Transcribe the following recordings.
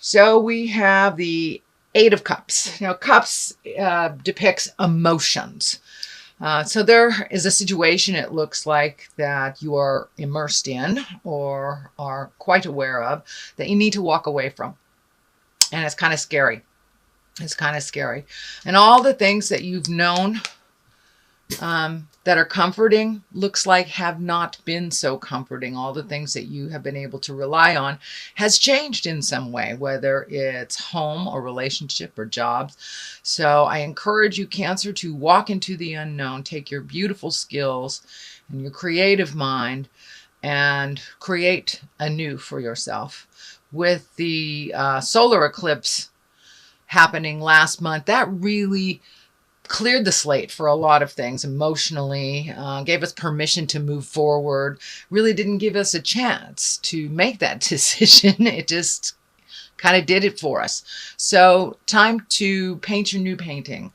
So we have the Eight of Cups. Now, Cups depicts emotions. So there is a situation, it looks like, that you are immersed in or are quite aware of that you need to walk away from. And it's kind of scary. It's kind of scary. And all the things that you've known that are comforting, looks like have not been so comforting. All the things that you have been able to rely on has changed in some way, whether it's home or relationship or jobs. So I encourage you, Cancer, to walk into the unknown, take your beautiful skills and your creative mind and create anew for yourself. With the solar eclipse happening last month, that really cleared the slate for a lot of things emotionally, gave us permission to move forward, really didn't give us a chance to make that decision. It just kind of did it for us. So time to paint your new painting,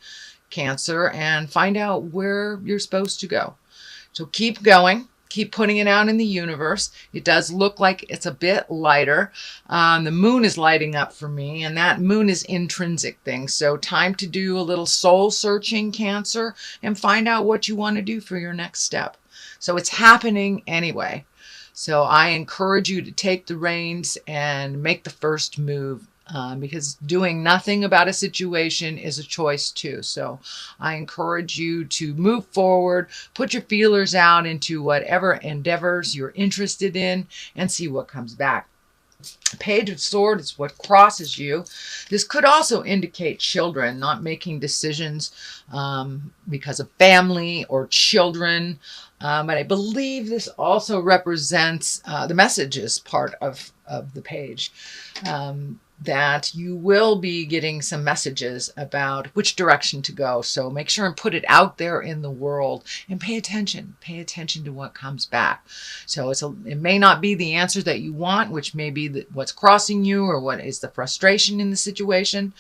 Cancer, and find out where you're supposed to go. So keep going. Keep putting it out in the universe. It does look like it's a bit lighter. The moon is lighting up for me, and that moon is intrinsic things. So time to do a little soul searching, Cancer, and find out what you want to do for your next step. So it's happening anyway. So I encourage you to take the reins and make the first move. Because doing nothing about a situation is a choice too. So I encourage you to move forward, put your feelers out into whatever endeavors you're interested in, and see what comes back. Page of Swords is what crosses you. This could also indicate children not making decisions because of family or children. But I believe this also represents the messages part of the page. That you will be getting some messages about which direction to go. So make sure and put it out there in the world and pay attention. Pay attention to what comes back. So it may not be the answer that you want, which may be what's crossing you or what is the frustration in the situation.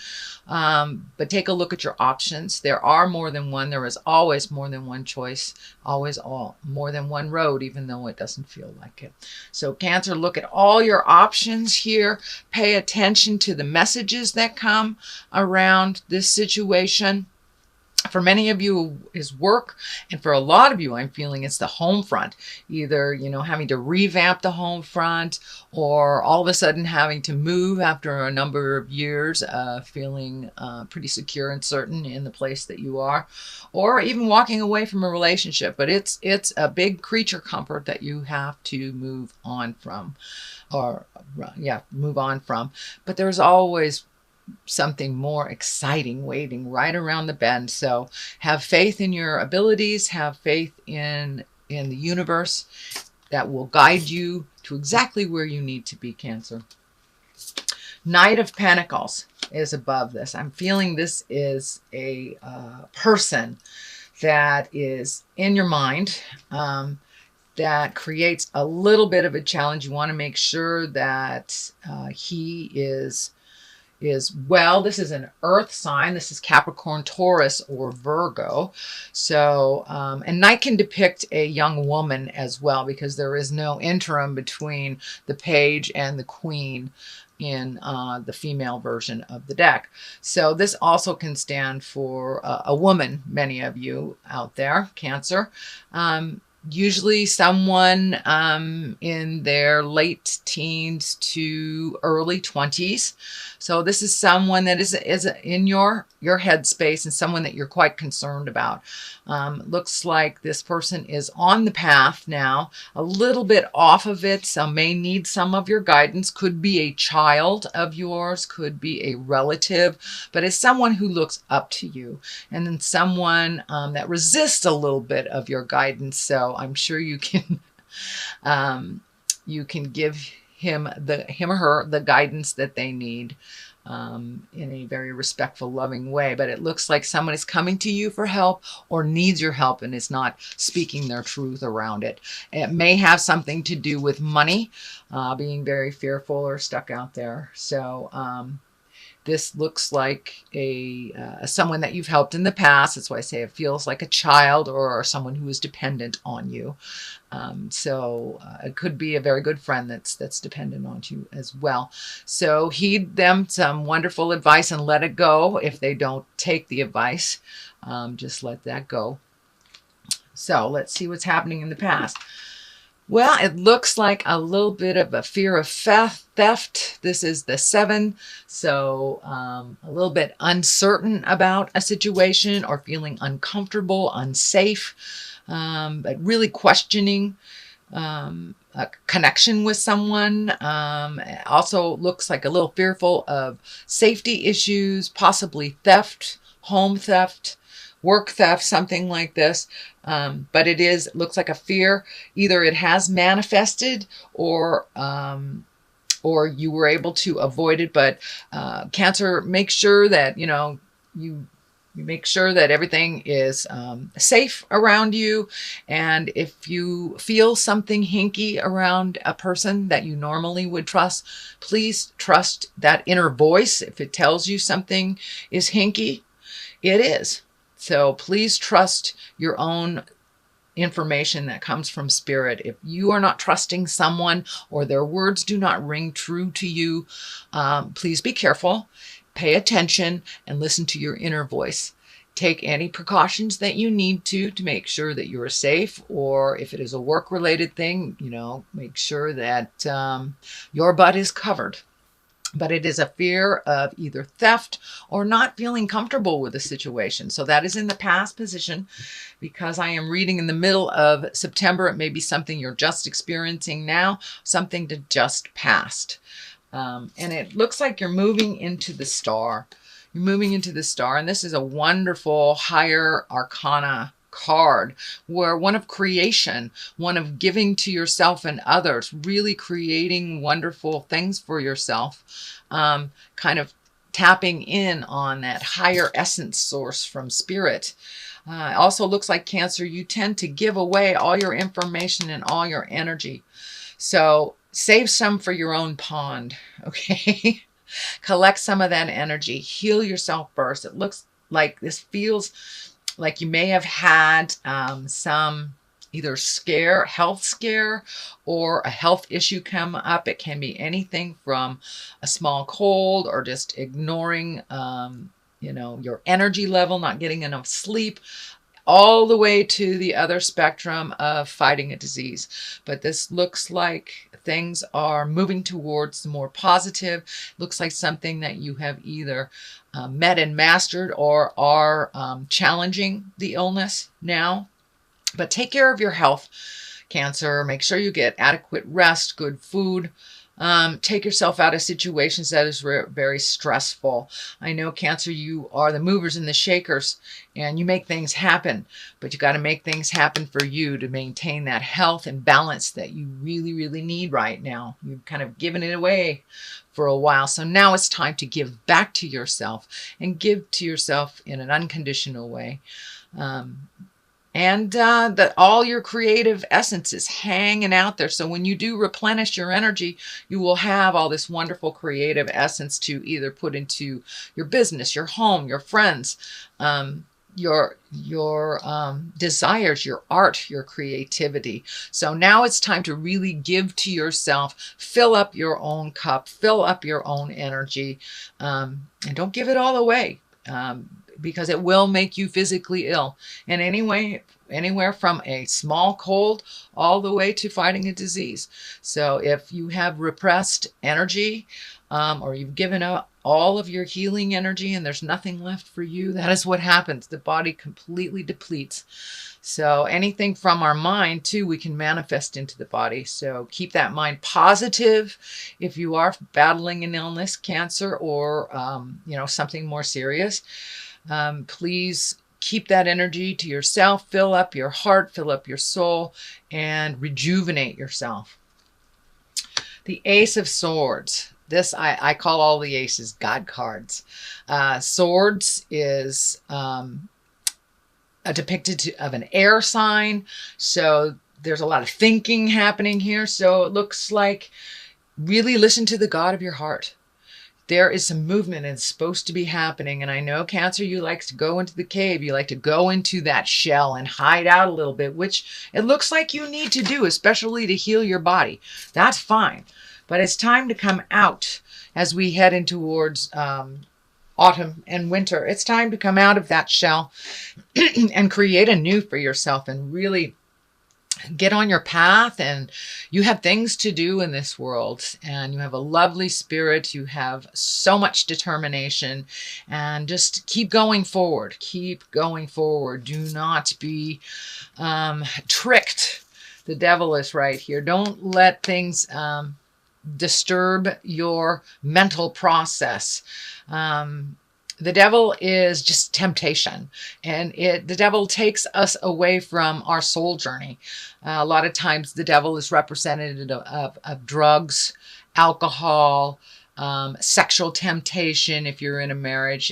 But take a look at your options. There are more than one. There is always more than one choice. Always more than one road, even though it doesn't feel like it. So Cancer, look at all your options here. Pay attention to the messages that come around this situation. For many of you is work, and for a lot of you, I'm feeling it's the home front. Either, having to revamp the home front, or all of a sudden having to move after a number of years, feeling pretty secure and certain in the place that you are, or even walking away from a relationship. But it's a big creature comfort that you have to move on from, move on from. But there's always something more exciting waiting right around the bend. So have faith in your abilities, have faith in the universe that will guide you to exactly where you need to be, Cancer. Knight of Pentacles is above this. I'm feeling this is a person that is in your mind, that creates a little bit of a challenge. You want to make sure that he is well. This is an earth sign. This is Capricorn, Taurus, or Virgo. So, and Knight can depict a young woman as well, because there is no interim between the page and the queen in the female version of the deck. So this also can stand for a woman, many of you out there, Cancer. Usually someone in their late teens to early 20s. So this is someone that is in your headspace and someone that you're quite concerned about. Looks like this person is on the path now, a little bit off of it. Some may need some of your guidance. Could be a child of yours, could be a relative, but it's someone who looks up to you, and then someone that resists a little bit of your guidance. So I'm sure you can give him or her the guidance that they need in a very respectful, loving way. But it looks like someone is coming to you for help or needs your help and is not speaking their truth around it. It may have something to do with money, being very fearful or stuck out there. So This looks like someone that you've helped in the past. That's why I say it feels like a child or someone who is dependent on you. It could be a very good friend that's dependent on you as well. So heed them some wonderful advice and let it go. If they don't take the advice, just let that go. So let's see what's happening in the past. Well, it looks like a little bit of a fear of theft. This is the 7. So a little bit uncertain about a situation or feeling uncomfortable, unsafe, but really questioning a connection with someone. Also looks like a little fearful of safety issues, possibly theft, home theft, work theft, something like this. But looks like a fear. Either it has manifested or you were able to avoid it. But Cancer, make sure that, you make sure that everything is safe around you. And if you feel something hinky around a person that you normally would trust, please trust that inner voice. If it tells you something is hinky, it is. So please trust your own information that comes from spirit. If you are not trusting someone or their words do not ring true to you, please be careful, pay attention, and listen to your inner voice. Take any precautions that you need to make sure that you are safe, or if it is a work-related thing, make sure that your butt is covered. But it is a fear of either theft or not feeling comfortable with the situation. So that is in the past position. Because I am reading in the middle of September, it may be something you're just experiencing now, something to just past. And it looks like you're moving into the star. You're moving into the star, and this is a wonderful higher arcana card, where one of creation, one of giving to yourself and others, really creating wonderful things for yourself, kind of tapping in on that higher essence source from spirit. It also looks like, Cancer, you tend to give away all your information and all your energy. So save some for your own pond, okay? Collect some of that energy. Heal yourself first. It looks like this feels like you may have had some either health scare, or a health issue come up. It can be anything from a small cold or just ignoring, your energy level, not getting enough sleep, all the way to the other spectrum of fighting a disease. But this looks like things are moving towards the more positive. Looks like something that you have either met and mastered or are challenging the illness now. But take care of your health, Cancer. Make sure you get adequate rest, good food. Take yourself out of situations that is very stressful. I know, Cancer, you are the movers and the shakers, and you make things happen, but you got to make things happen for you to maintain that health and balance that you really, really need right now. You've kind of given it away for a while. So now it's time to give back to yourself, and give to yourself in an unconditional way. And that all your creative essence is hanging out there. So when you do replenish your energy, you will have all this wonderful creative essence to either put into your business, your home, your friends, your desires, your art, your creativity. So now it's time to really give to yourself, fill up your own cup, fill up your own energy, and don't give it all away. Because it will make you physically ill. And anywhere from a small cold all the way to fighting a disease. So if you have repressed energy, or you've given up all of your healing energy and there's nothing left for you, that is what happens. The body completely depletes. So anything from our mind too, we can manifest into the body. So keep that mind positive if you are battling an illness, cancer, or something more serious. Please keep that energy to yourself, fill up your heart, fill up your soul, and rejuvenate yourself. The Ace of Swords. This, I call all the aces God cards. Swords is depicted of an air sign. So there's a lot of thinking happening here. So it looks like really listen to the God of your heart. there is some movement and it's supposed to be happening. And I know, Cancer, you like to go into the cave. You like to go into that shell and hide out a little bit, which it looks like you need to do, especially to heal your body. That's fine. But it's time to come out as we head in towards autumn and winter. It's time to come out of that shell and create a new for yourself and really get on your path. And you have things to do in this world, and you have a lovely spirit. You have so much determination, and just keep going forward. Keep going forward. Do not be tricked. The devil is right here. Don't let things disturb your mental process. The devil is just temptation, and the devil takes us away from our soul journey. A lot of times the devil is represented of drugs, alcohol, sexual temptation if you're in a marriage,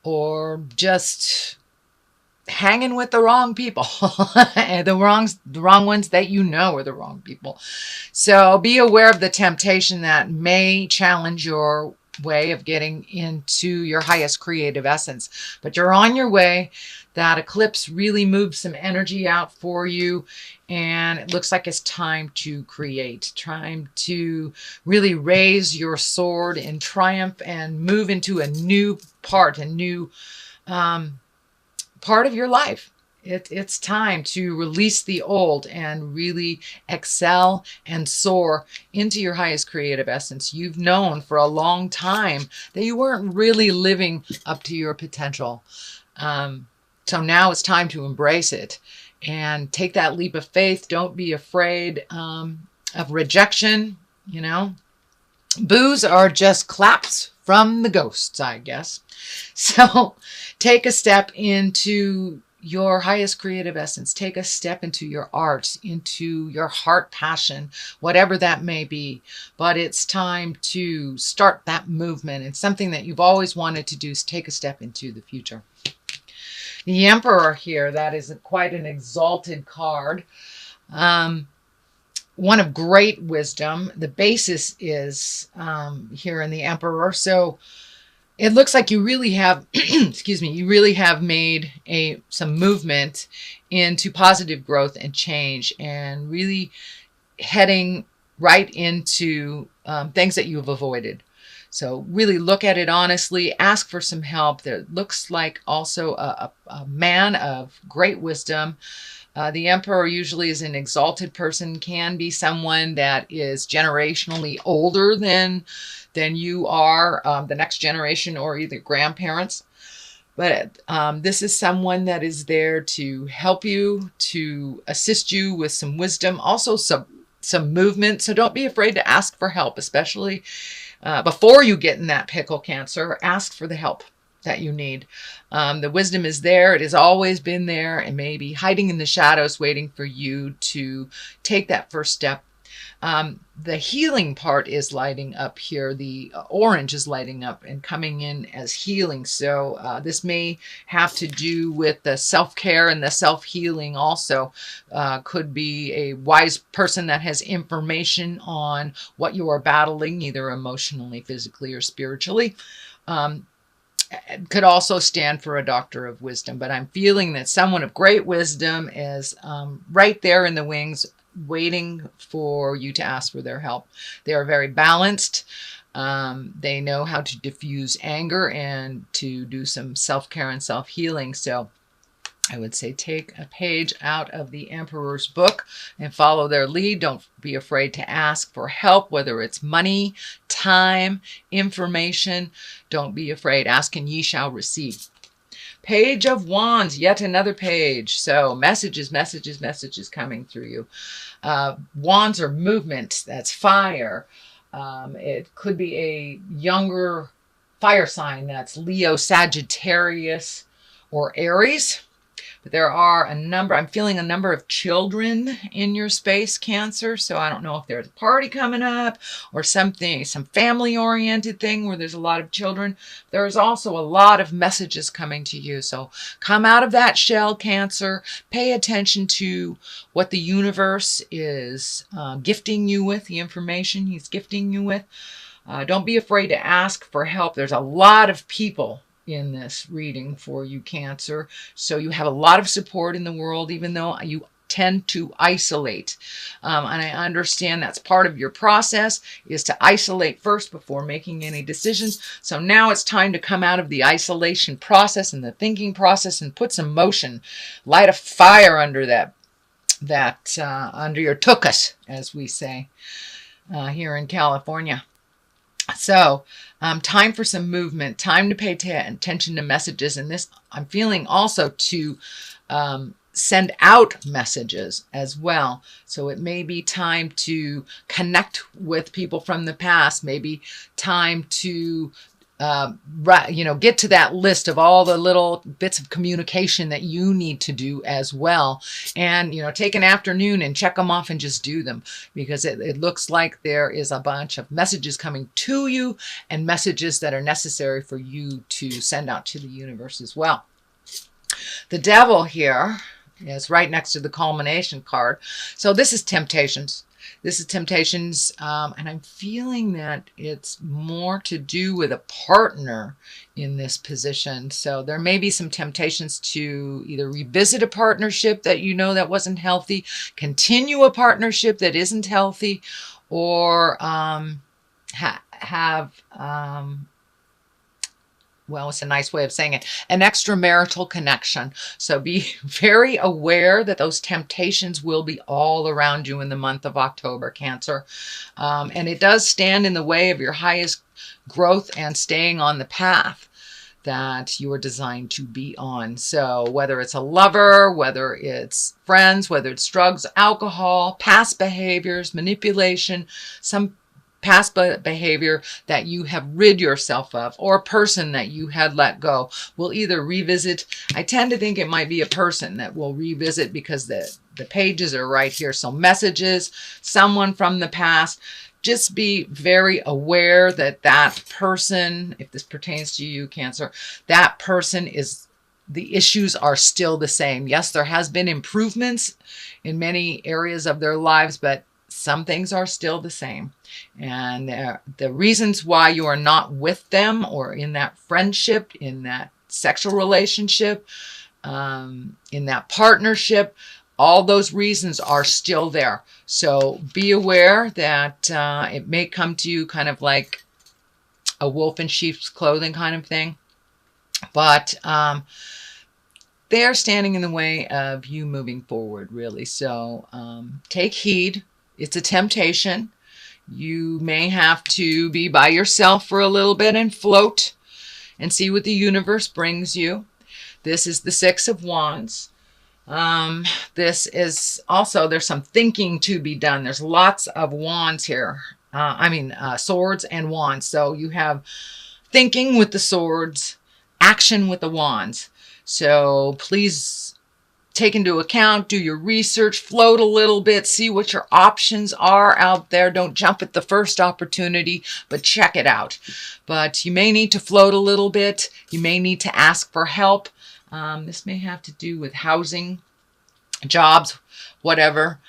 or just hanging with the wrong people, the wrong ones that you know are the wrong people. So be aware of the temptation that may challenge your way of getting into your highest creative essence. But you're on your way. That eclipse really moved some energy out for you, and it looks like it's time to create, time to really raise your sword in triumph and move into a new part, part of your life. It's time to release the old and really excel and soar into your highest creative essence. You've known for a long time that you weren't really living up to your potential. So now it's time to embrace it and take that leap of faith. Don't be afraid of rejection. You know, boos are just claps from the ghosts, I guess. So take a step into your highest creative essence. Take a step into your art, into your heart passion, whatever that may be. But it's time to start that movement. It's something that you've always wanted to do, is take a step into the future. The Emperor here, that is quite an exalted card. One of great wisdom. The basis is here in the Emperor. So it looks like you really have, excuse me, you really have made some movement into positive growth and change, and really heading right into things that you have avoided. So really look at it honestly, ask for some help. There looks like also a man of great wisdom. The Emperor usually is an exalted person, can be someone that is generationally older than you are, the next generation, or either grandparents. But this is someone that is there to help you, to assist you with some wisdom, also some movement. So don't be afraid to ask for help, especially before you get in that pickle, Cancer. Ask for the help that you need. The wisdom is there. It has always been there, and maybe hiding in the shadows, waiting for you to take that first step. The healing part is lighting up here. The orange is lighting up and coming in as healing. So this may have to do with the self-care and the self-healing also. Could be a wise person that has information on what you are battling, either emotionally, physically, or spiritually. It could also stand for a doctor of wisdom, but I'm feeling that someone of great wisdom is right there in the wings, waiting for you to ask for their help. They are very balanced. They know how to diffuse anger and to do some self-care and self-healing. So I would say take a page out of the Emperor's book and follow their lead. Don't be afraid to ask for help, whether it's money, time, information. Don't be afraid. Ask and ye shall receive. Page of Wands, yet another page. So messages coming through you. Wands are movement. That's fire. It could be a younger fire sign. That's Leo, Sagittarius, or Aries. But there are I'm feeling a number of children in your space, Cancer. So I don't know if there's a party coming up or something, some family-oriented thing where there's a lot of children. There's also a lot of messages coming to you. So come out of that shell, Cancer. Pay attention to what the universe is gifting you with, the information he's gifting you with. Don't be afraid to ask for help. There's a lot of people in this reading for you, Cancer. So you have a lot of support in the world, even though you tend to isolate. And I understand that's part of your process, is to isolate first before making any decisions. So now it's time to come out of the isolation process and the thinking process and put some motion, light a fire under under your tuchus, as we say here in California. So time for some movement, time to pay attention to messages. And this, I'm feeling also to send out messages as well. So it may be time to connect with people from the past, maybe time to get to that list of all the little bits of communication that you need to do as well. And, take an afternoon and check them off and just do them, because it looks like there is a bunch of messages coming to you and messages that are necessary for you to send out to the universe as well. The Devil here is right next to the culmination card. So this is temptations. This is temptations, and I'm feeling that it's more to do with a partner in this position. So there may be some temptations to either revisit a partnership that that wasn't healthy, continue a partnership that isn't healthy, or have well, it's a nice way of saying it, an extramarital connection. So be very aware that those temptations will be all around you in the month of October, Cancer. And it does stand in the way of your highest growth and staying on the path that you are designed to be on. So whether it's a lover, whether it's friends, whether it's drugs, alcohol, past behaviors, manipulation, some past behavior that you have rid yourself of, or a person that you had let go, will either revisit. I tend to think it might be a person that will revisit, because the pages are right here. So messages, someone from the past. Just be very aware that that person, if this pertains to you, Cancer, that person the issues are still the same. Yes, there has been improvements in many areas of their lives, but some things are still the same. And the reasons why you are not with them, or in that friendship, in that sexual relationship, in that partnership, all those reasons are still there. So be aware that it may come to you kind of like a wolf in sheep's clothing kind of thing. But they are standing in the way of you moving forward, really. So take heed. It's a temptation. You may have to be by yourself for a little bit and float and see what the universe brings you. This is the Six of Wands. This is also, there's some thinking to be done. There's lots of wands here. Swords and wands. So you have thinking with the swords, action with the wands. So please take into account, do your research, float a little bit, see what your options are out there. Don't jump at the first opportunity, but check it out. But you may need to float a little bit. You may need to ask for help. This may have to do with housing, jobs, whatever.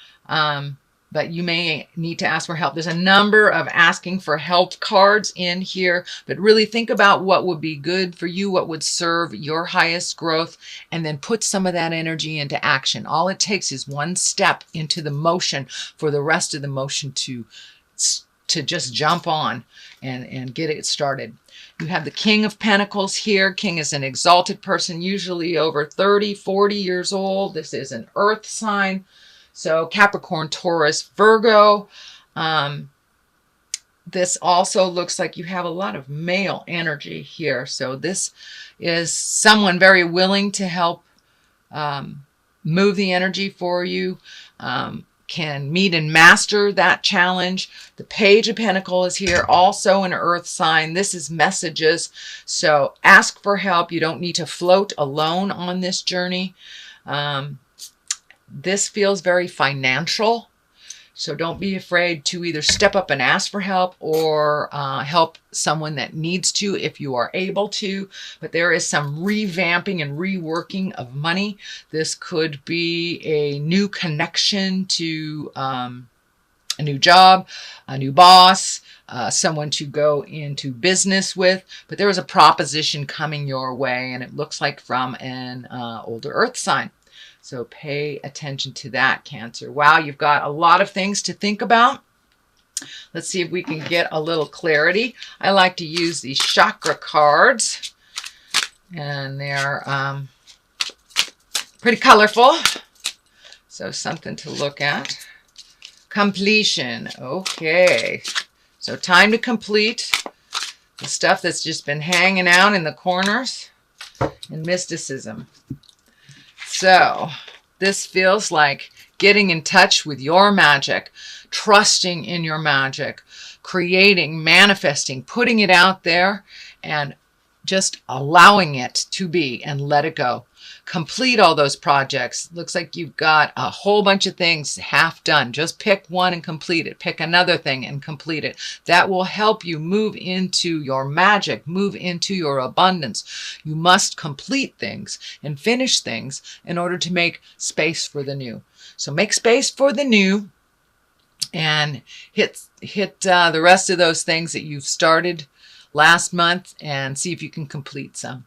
But you may need to ask for help. There's a number of asking for help cards in here, but really think about what would be good for you, what would serve your highest growth, and then put some of that energy into action. All it takes is one step into the motion for the rest of the motion to just jump on and get it started. You have the King of Pentacles here. King is an exalted person, usually over 30, 40 years old. This is an earth sign. So Capricorn, Taurus, Virgo. This also looks like you have a lot of male energy here. So this is someone very willing to help move the energy for you, can meet and master that challenge. The Page of Pentacles is here, also an earth sign. This is messages. So ask for help. You don't need to float alone on this journey. This feels very financial, so don't be afraid to either step up and ask for help, or help someone that needs to if you are able to. But there is some revamping and reworking of money. This could be a new connection to a new job, a new boss, someone to go into business with. But there is a proposition coming your way, and it looks like from an older earth sign. So pay attention to that, Cancer. Wow, you've got a lot of things to think about. Let's see if we can get a little clarity. I like to use these chakra cards, and they're pretty colorful. So something to look at. Completion. Okay. So time to complete the stuff that's just been hanging out in the corners, and mysticism. So this feels like getting in touch with your magic, trusting in your magic, creating, manifesting, putting it out there, and just allowing it to be and let it go. Complete all those projects. Looks like you've got a whole bunch of things half done. Just pick one and complete it. Pick another thing and complete it. That will help you move into your magic, move into your abundance. You must complete things and finish things in order to make space for the new. So make space for the new, and hit the rest of those things that you've started last month and see if you can complete some.